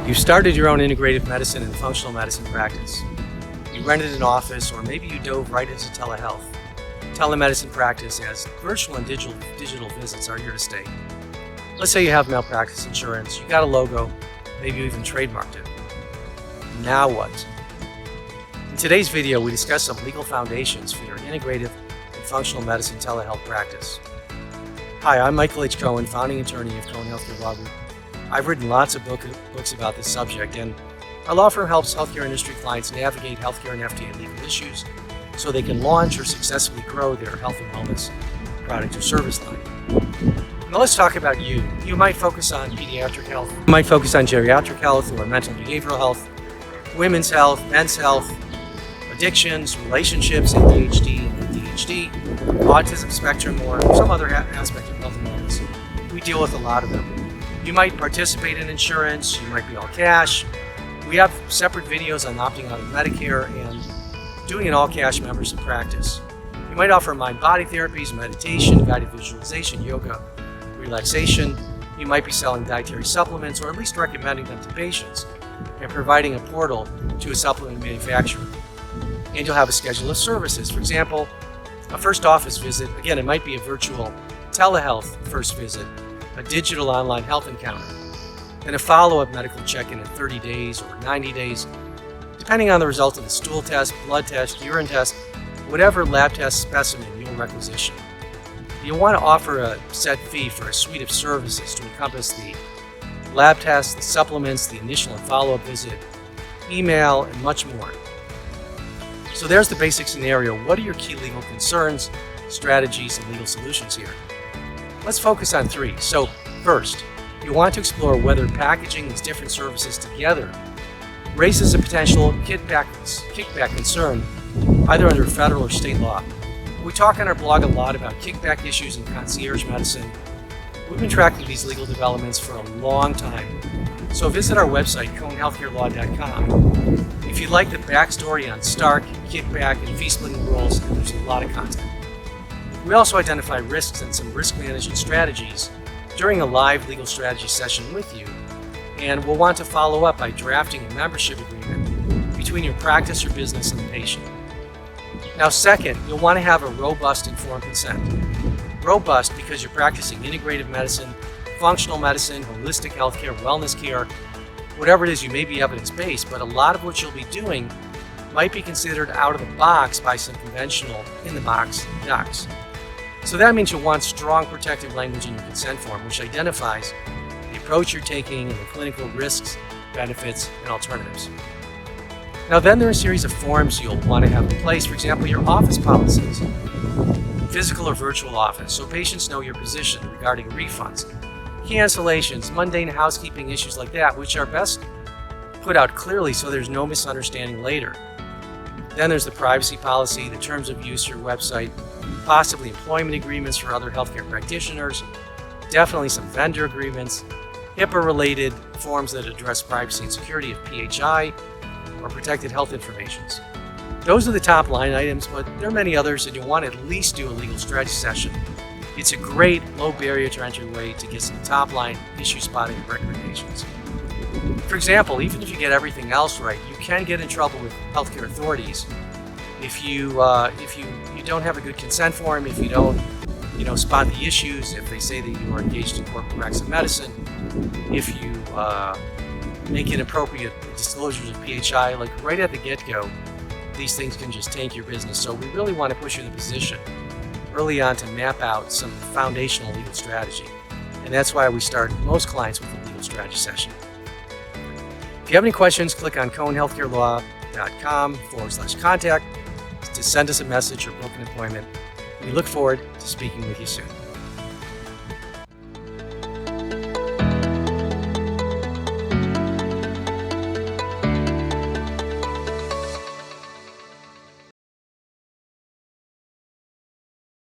You started your own integrative medicine and functional medicine practice. You rented an office, or maybe you dove right into telehealth. Telemedicine practice, as virtual and digital visits are here to stay. Let's say you have malpractice insurance, you got a logo, maybe you even trademarked it. Now what? In today's video, we discuss some legal foundations for your integrative and functional medicine telehealth practice. Hi, I'm Michael H. Cohen, founding attorney of Cohen Healthcare Law Group. I've written lots of books about this subject, and our law firm helps healthcare industry clients navigate healthcare and FDA legal issues so they can launch or successfully grow their health and wellness product or service line. Now let's talk about you. You might focus on pediatric health, you might focus on geriatric health or mental and behavioral health, women's health, men's health, addictions, relationships, ADHD and ADHD, autism spectrum, or some other aspect of health and wellness. We deal with a lot of them. You might participate in insurance, you might be all cash. We have separate videos on opting out of Medicare and doing an all-cash membership practice. You might offer mind-body therapies, meditation, guided visualization, yoga, relaxation. You might be selling dietary supplements, or at least recommending them to patients and providing a portal to a supplement manufacturer. And you'll have a schedule of services. For example, a first office visit. Again, it might be a virtual telehealth first visit, a digital online health encounter, and a follow-up medical check-in in 30 days or 90 days, depending on the result of the stool test, blood test, urine test, whatever lab test specimen you'll requisition. You'll want to offer a set fee for a suite of services to encompass the lab tests, the supplements, the initial and follow-up visit, email, and much more. So there's the basic scenario. What are your key legal concerns, strategies, and legal solutions here? Let's focus on three. So first, you want to explore whether packaging these different services together raises a potential kickback concern, either under federal or state law. We talk on our blog a lot about kickback issues in concierge medicine. We've been tracking these legal developments for a long time. So visit our website, CohenHealthcareLaw.com. If you'd like the backstory on Stark, kickback, and fee-splitting rules, there's a lot of content. We also identify risks and some risk management strategies during a live legal strategy session with you, and we'll want to follow up by drafting a membership agreement between your practice or business and the patient. Now second, you'll want to have a robust informed consent. Robust because you're practicing integrative medicine, functional medicine, holistic healthcare, wellness care, whatever it is. You may be evidence-based, but a lot of what you'll be doing might be considered out of the box by some conventional in-the-box docs. So that means you'll want strong protective language in your consent form, which identifies the approach you're taking and the clinical risks, benefits, and alternatives. Now then, there are a series of forms you'll want to have in place. For example, your office policies, physical or virtual office, so patients know your position regarding refunds, cancellations, mundane housekeeping issues like that, which are best put out clearly so there's no misunderstanding later. Then there's the privacy policy, the terms of use of your website, possibly employment agreements for other healthcare practitioners, definitely some vendor agreements, HIPAA-related forms that address privacy and security of PHI or protected health information. Those are the top line items, but there are many others, and you'll want to at least do a legal strategy session. It's a great low barrier to entry way to get some top line issue spotting recommendations. For example, even if you get everything else right, you can get in trouble with healthcare authorities if you don't have a good consent form, if you don't spot the issues, if they say that you are engaged in corporate practice of medicine, if you make inappropriate disclosures of PHI, like right at the get-go, these things can just tank your business. So we really want to push you in the position early on to map out some foundational legal strategy. And that's why we start most clients with a legal strategy session. If you have any questions, click on CohenHealthcareLaw.com/contact to send us a message or book an appointment. We look forward to speaking with you soon.